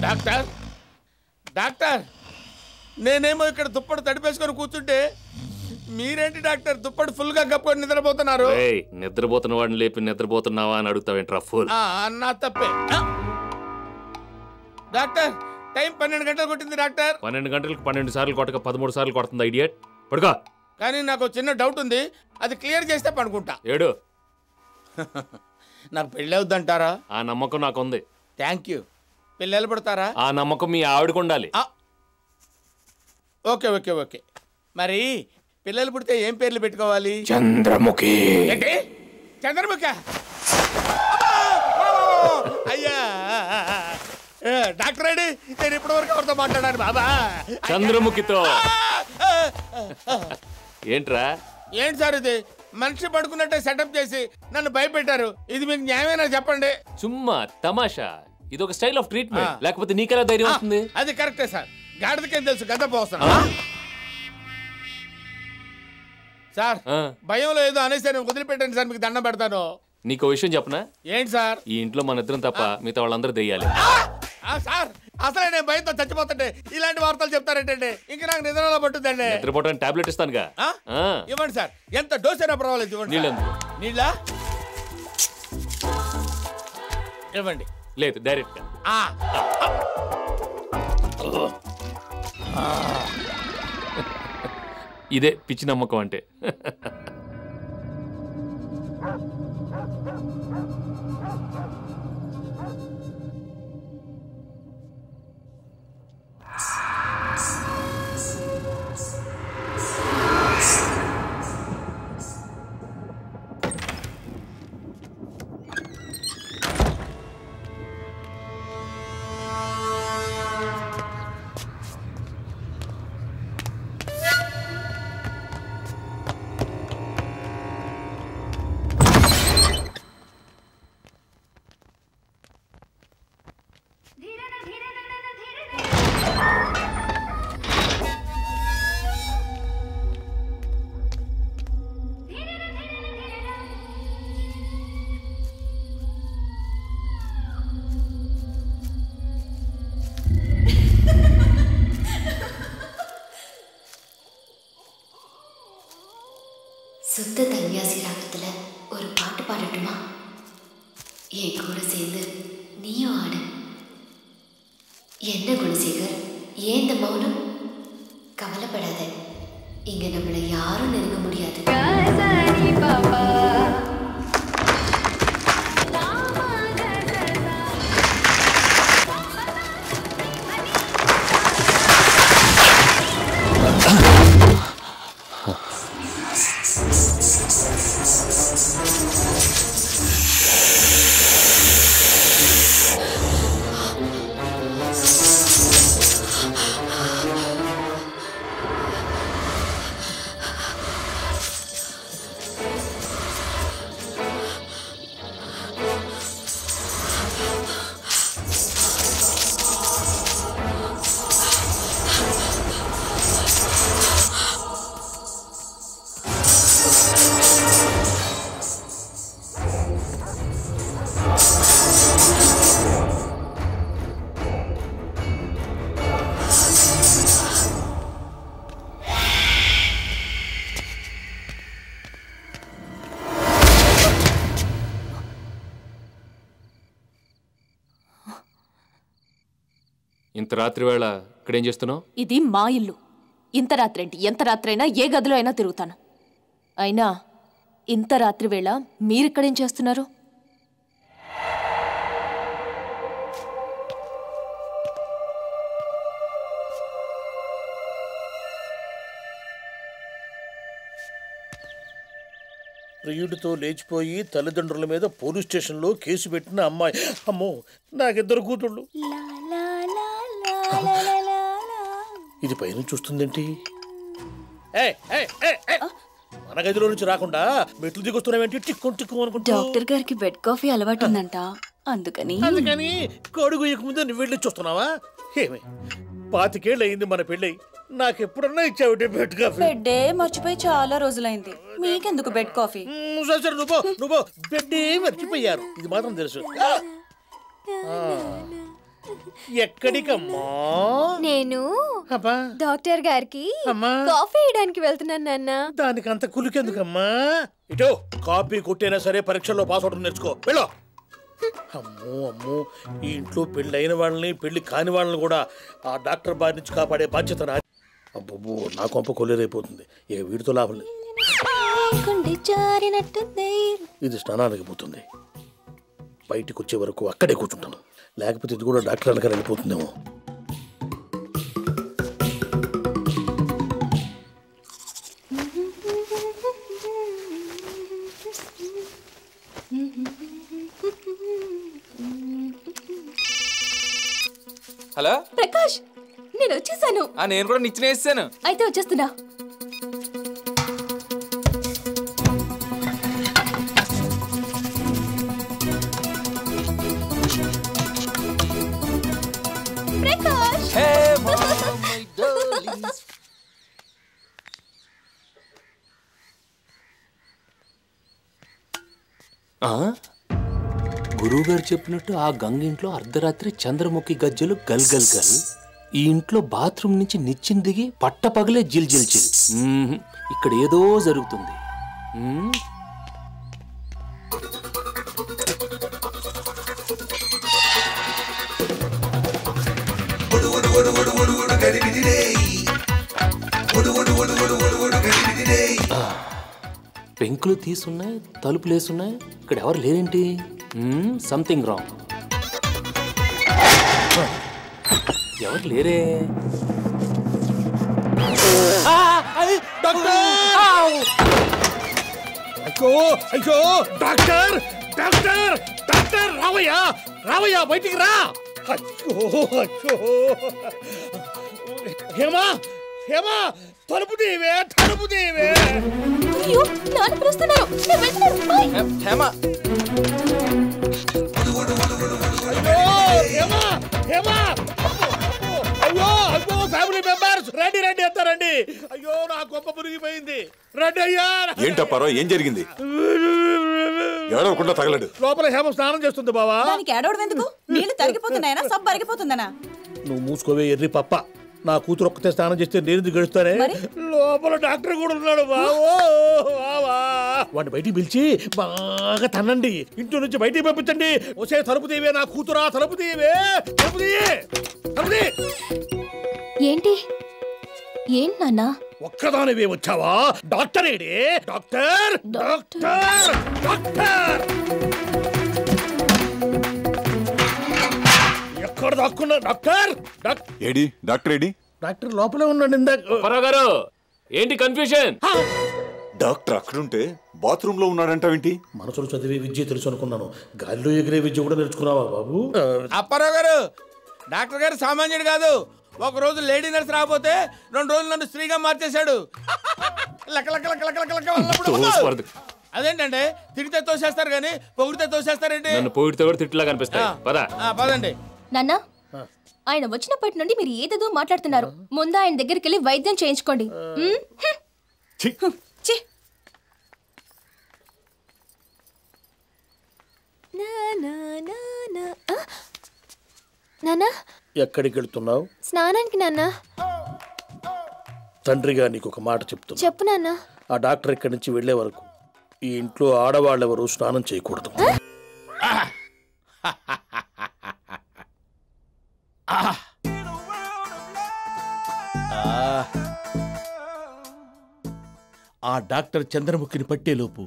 Doctor doctor నేనేమో ఇక్కడ దుప్పటి తడిపేసుకొని కూర్చుంటే మీరేంటి డాక్టర్ దుప్పటి ఫుల్ గా కప్పుకొని నిద్రపోతున్నారు? నిద్రపోతున్న వాడిని లేపి నిద్రపోతున్నావా అని అడుగుతావేంట్రా ఫుల్? నా తప్పే. డాక్టర్ టైం 12 గంటలు కొట్టింది డాక్టర్. 12 గంటలకు 12 సార్లు కొట్టక 13 సార్లు కొడుతుంది ఐడియట్. పడుకో. కానీ నాకు చిన్న డౌట్ ఉంది, అది క్లియర్ చేస్తే పడుకుంటా. ఏడు. నాకు పెళ్ళి అవుద్దంటారా? ఆ నమ్మకం నాకుంది. Thank you. పిల్లలు పుడతారా? ఆ నమ్మకం మీ ఆవిడకు ఉండాలి. Okay okay okay. మరి పిల్లలు పుడితే ఏం పేర్లు పెట్టుకోవాలి? చంద్రముఖి. చంద్రముఖి. అయ్యా డాక్టర్ రెడ్డి, నేను ఇప్పటి వరకు ఎవరితో మాట్లాడాను బాబా? చంద్రముఖితో. ఏంట్రా? ఏంటి సార్ ఇది? మనిషి పడుకున్నట్టే సెటప్ చేసి నన్ను భయపెట్టారు. ఇది మీకు న్యాయమేనా చెప్పండి? సుమ్మా తమాషా. ఇది ఒక స్టైల్ ఆఫ్ ట్రీట్మెంట్. లేకపోతే నీకెలా ధైర్యం వస్తుంది? అది కరెక్టే సార్. గాడిదకేం తెలుసు గద్ద పోస్తాను సార్. భయంలో ఏదో అనేసి వదిలిపెట్టండి సార్, మీకు దండం పెడతాను. నీకు విషయం చెప్పనా? ఏంటి సార్? ఈ ఇంట్లో మన ఇద్దరం తప్ప మిగతా వాళ్ళందరూ దెయ్యాలి. సార్ అసలే నేను భయంతో చచ్చిపోతుంటే ఇలాంటి వార్తలు చెప్తారేంటండి? ఇంక నాకు నిద్రలో పట్టుదండి. నిద్రపోవడానికి టాబ్లెట్ ఇస్తానుగా. ఇవ్వండి సార్, ఎంత డోస్ అయినా పర్వాలేదు. ఇవ్వండి. నీళ్ళ ఇవ్వండి. లేదు, డైరెక్ట్ గా. ఇదే పిచ్చి నమ్మకం అంటే. சுத்த தன்யாசி ராகத்துல ஒரு பாட்டு பாடட்டுமா? என் கூட சேர்ந்து நீயும் ஆடு. என்ன குணசேகர், ஏன் இந்த மௌனம்? கவலைப்படாத, இங்க நம்மளை யாரும் நெருங்க முடியாது. ఇంత రాత్రి వేళ ఇక్కడేం చేస్తున్నావు? ఇది మా ఇల్లు. ఇంత రాత్రి ఏంటి? ఎంత రాత్రి అయినా ఏ గదిలో అయినా తిరుగుతాను. అయినా ఇంత రాత్రి వేళ మీరిక్కడేం చేస్తున్నారు? ప్రియుడితో లేచిపోయి తల్లిదండ్రుల మీద పోలీస్ స్టేషన్లో కేసు పెట్టిన అమ్మాయి. అమ్మో, నాకిద్దరు కూతుళ్ళు. ఇది పైన చూస్తుందేంటి? మన గదిలో నుంచి రాకుండా మెట్లు దిగొస్తున్నావేంటి? టిక్కు టిక్కు అనుకుంటా. డాక్టర్ గారికి బెడ్ కాఫీ అలవాటు ఉందంట, అందుకని కొడుకు ఇక ముందే నువ్వు వెళ్ళి చూస్తున్నావా? ఏమే 25 ఏళ్ళు అయింది మన పెళ్ళై, నాకెప్పుడన్నా ఇచ్చావుటే బెడ్ కాఫీ? బెడ్డే మర్చిపోయి చాలా రోజులైంది, మీకెందుకు బెడ్ కాఫీ? సరే నువ్వు బెడ్డే మర్చిపోయారు, ఇది మాత్రం తెలుసు. ఎక్కడికమ్మా? నేను అబ్బా డాక్టర్ గారికి అమ్మా. కాఫీ ఇవ్వడానికి వెళ్తున్నాను నాన్న. దానికి అంత కులికెందుకమ్మా? ఇటో కాపీ కొట్టైనా సరే పరీక్షల్లో పాస్ అవడం నేర్చుకో. వెళ్ళు. అమ్మో అమ్మో, ఈ ఇంట్లో పెళ్ళైన వాళ్ళని పెళ్లి కాని వాళ్ళని కూడా ఆ డాక్టర్ బారి నుంచి కాపాడే బాధ్యత నా. అబ్బో, నా కొంప కొల్లేరైపోతుంది. ఏ వీడితో లాభం లేదు. ఇది స్నానానికి పోతుంది. బయటికి వచ్చే వరకు అక్కడే కూర్చుంటాను. లేకపోతే ఇది కూడా డాక్టర్ అనగా వెళ్ళిపోతుందేమో. హలో ప్రకాష్, నేను వచ్చేసాను. నేను కూడా నిచ్చెన వేసాను. అయితే వచ్చేస్తున్నా. ప్రకాష్, గురువు గారు చెప్పినట్టు ఆ గంగ ఇంట్లో అర్ధరాత్రి చంద్రముఖి గజ్జలు గల్ గల్ గల్. ఈ ఇంట్లో బాత్రూమ్ నుంచి నిచ్చిన దిగి పట్ట పగలే జిల్ జిల్ జిల్. ఇక్కడ ఏదో జరుగుతుంది. పెంకులు తీసున్నాయి, తలుపులు వేసున్నాయి. ఇక్కడ ఎవరు లేరేంటి? Something wrong. ఎవరు లేరే? అయ్యో డాక్టర్ డాక్టర్ డాక్టర్ రావయ్యా రావయ్యా, బయటికి రా. అయ్యో అయ్యో, హేమా హేమా, తలుపు తీవే తలుపు తీవే. అయ్యో, నాన్న పిలుస్తున్నారు. నేను వెళ్తున్నాను. బై. హేమ, అయ్యో హేమా హేమా, అయ్యో అయ్యో, ఫ్యామిలీ మెంబర్స్ రండి రండి, ఎంత రండి. అయ్యో, నా గొప్ప మురిగిపోయింది. రండి అయ్యా. ఏంటప్పారో, ఏం జరిగింది? ఏడవకుండా తగలడు. లోపల హేమ స్నానం చేస్తుంది బావా. దానికి ఏడవడం ఎందుకు? నీళ్లు తరిగిపోతున్నాయనా సబ్బు అరిగిపోతుందనా? నువ్వు మూసుకోవే ఎర్రి పప్ప. నా కూతురు ఒక్కతే స్నానం చేస్తే నేను గడుస్తానే. లోపల డాక్టర్ కూడా ఉన్నాడు బావో. వాడిని బయటికి పిలిచి బాగా తన్నండి. ఇంట్లో నుంచి బయటికి పంపించండి. వచ్చే తలుపు తీవే నా కూతురా, తలుపు తీవే, తలుపు తీయే, తలుపు తీ. ఏంటి ఏంటి నాన్న? ఒక్కదానివే వచ్చావా? డాక్టర్ ఏడే? డాక్టర్ డాక్టర్ డాక్టర్ ఎక్కడ దాక్కున్నా? డాక్టర్ ఏడి డాక్టర్ ఏడి? డాక్టర్ లోపలే ఉన్నాడు ఇందాక. గారు, ఏంటి కన్ఫ్యూజన్? డాక్టర్ అక్కడుంటే బాత్రూమ్ లో ఉన్నాడంటావేంటి? మనసులో చదివే విద్య తెలుసు అనుకున్నాను. గాలిలో ఎగిరే విద్య కూడా నేర్చుకున్నావా బాబు? అప్పారావు గారు, డాక్టర్ గారు సామాన్యుడు కాదు. ఒక రోజు లేడీ నర్స్ రాకపోతే 2 రోజులు నన్ను స్త్రీగా మార్చేశాడు. అదేంటంటే తిడితే తోసేస్తారు కానీ పొగిడితే తోసేస్తారేంటి? నన్ను పొగిడితే కూడా తిట్టులా కనిపిస్తాయి. పదండి. నాన్న, ఆయన వచ్చినప్పటి నుండి మీరు ఏదేదో మాట్లాడుతున్నారు. ముందు ఆయన దగ్గరికి వెళ్ళి వైద్యం చేయించుకోండి. నాన్న, ఎక్కడికి వెళ్తున్నావు? స్నానానికి నాన్న. తండ్రిగా నీకు ఒక మాట చెప్తున్నా. చెప్పు నాన్న. ఆ డాక్టర్ ఇక్కడి నుంచి వెళ్లే వరకు ఈ ఇంట్లో ఆడవాళ్ళెవరూ స్నానం చేయకూడదు. ఆ డాక్టర్ చంద్రముఖిని పట్టేలోపు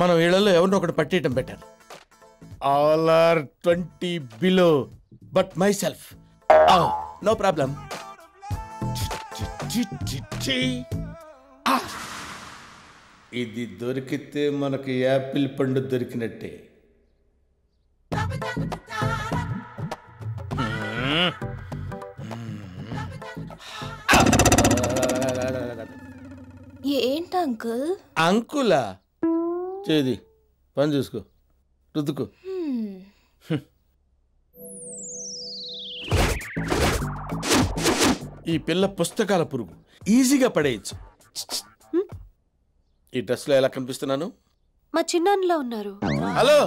మనం ఇళ్లలో ఎవరినో ఒకటి పట్టేయటం better. All are 20 below but myself no problem. ఇది దొరికితే మనకు యాపిల్ పండు దొరికినట్టే. ఏంటి అంకుల్? అంకులా? చేది పని చూసుకో, రుద్దుకో. ఈ పిల్ల పుస్తకాల పురుగు, ఈజీగా పడేయచ్చు. ఈ డ్రెస్ లో ఎలా కనిపిస్తున్నాను? మా చిన్నాన్నలా ఉన్నారు. హలో,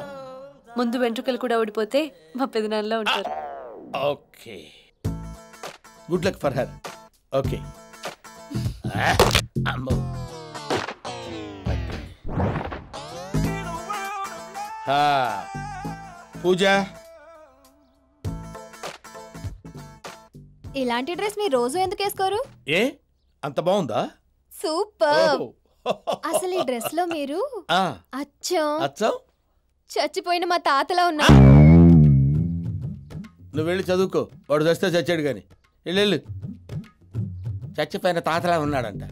ముందు వెంట్రుకలు కూడా ఊడిపోతే మా పెదనాన్నలా ఉంటారు. Okay good luck for her. Okay అమ్మో పూజ, ఇలాంటి డ్రెస్ మీరు రోజు ఎందుకు వేసుకోరు? ఏ అంత బాగుందా? సూపర్. అసలు ఈ డ్రెస్ లో మీరు అచ్చం చచ్చిపోయిన మా తాతలా ఉన్నారు. నువ్వు వెళ్ళి చదువుకో, వాడు చస్తే చచ్చాడు కానీ. వెళ్ళు, చచ్చిపోయిన తాతలా ఉన్నాడంట.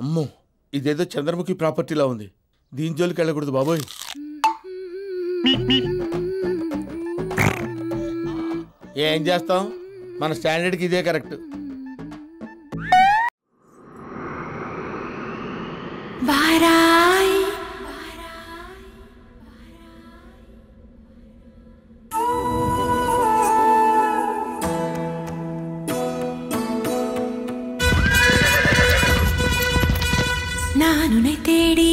అమ్మో, ఇదేదో చంద్రముఖి ప్రాపర్టీలా ఉంది. దీని జోలికి వెళ్ళకూడదు బాబోయ్. ఏం చేస్తాం, మన స్టాండర్డ్కి ఇదే కరెక్ట్. நானுனை தேடி